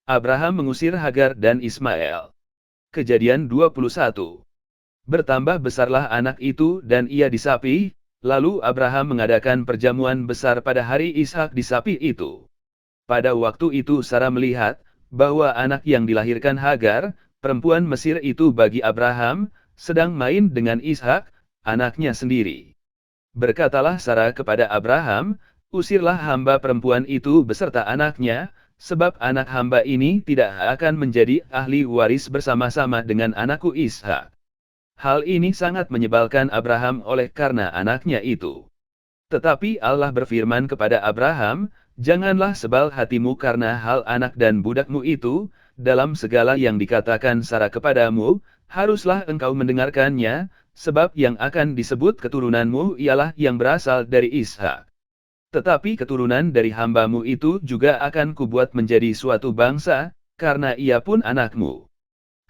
Abraham mengusir Hagar dan Ismail. Kejadian 21. Bertambah besarlah anak itu dan ia disapi, lalu Abraham mengadakan perjamuan besar pada hari Ishak disapi itu. Pada waktu itu Sarah melihat bahwa anak yang dilahirkan Hagar, perempuan Mesir itu bagi Abraham, sedang main dengan Ishak, anaknya sendiri. Berkatalah Sarah kepada Abraham, usirlah hamba perempuan itu beserta anaknya, sebab anak hamba ini tidak akan menjadi ahli waris bersama-sama dengan anakku Ishak. Hal ini sangat menyebalkan Abraham oleh karena anaknya itu. Tetapi Allah berfirman kepada Abraham, janganlah sebal hatimu karena hal anak dan budakmu itu, dalam segala yang dikatakan Sarah kepadamu, haruslah engkau mendengarkannya, sebab yang akan disebut keturunanmu ialah yang berasal dari Ishak. Tetapi keturunan dari hambamu itu juga akan kubuat menjadi suatu bangsa, karena ia pun anakmu.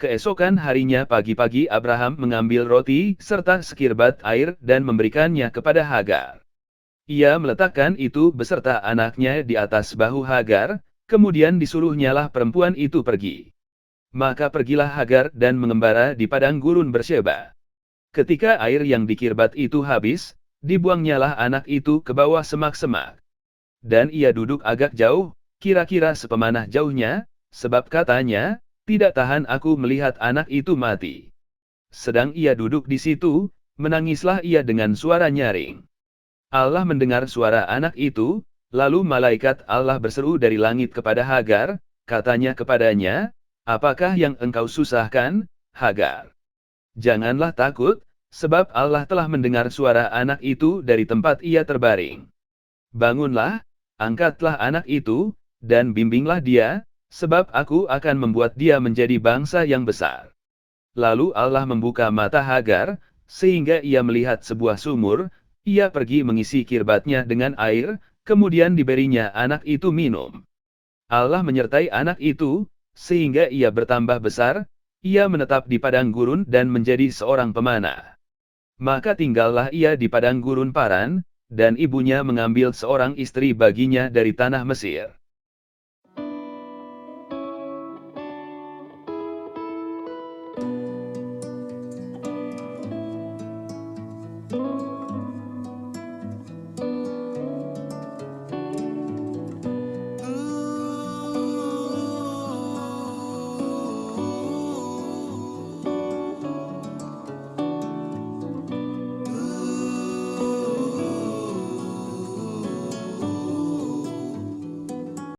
Keesokan harinya pagi-pagi Abraham mengambil roti serta sekirbat air dan memberikannya kepada Hagar. Ia meletakkan itu beserta anaknya di atas bahu Hagar, kemudian disuruhnyalah perempuan itu pergi. Maka pergilah Hagar dan mengembara di padang gurun Bersyeba. Ketika air yang dikirbat itu habis, dibuangnyalah anak itu ke bawah semak-semak. Dan ia duduk agak jauh, kira-kira sepemanah jauhnya, sebab katanya, tidak tahan aku melihat anak itu mati. Sedang ia duduk di situ, menangislah ia dengan suara nyaring. Allah mendengar suara anak itu, lalu malaikat Allah berseru dari langit kepada Hagar, katanya kepadanya, apakah yang engkau susahkan, Hagar? Janganlah takut, sebab Allah telah mendengar suara anak itu dari tempat ia terbaring. Bangunlah, angkatlah anak itu, dan bimbinglah dia, sebab aku akan membuat dia menjadi bangsa yang besar. Lalu Allah membuka mata Hagar, sehingga ia melihat sebuah sumur, ia pergi mengisi kirbatnya dengan air, kemudian diberinya anak itu minum. Allah menyertai anak itu, sehingga ia bertambah besar, ia menetap di padang gurun dan menjadi seorang pemanah. Maka tinggallah ia di padang gurun Paran, dan ibunya mengambil seorang istri baginya dari tanah Mesir.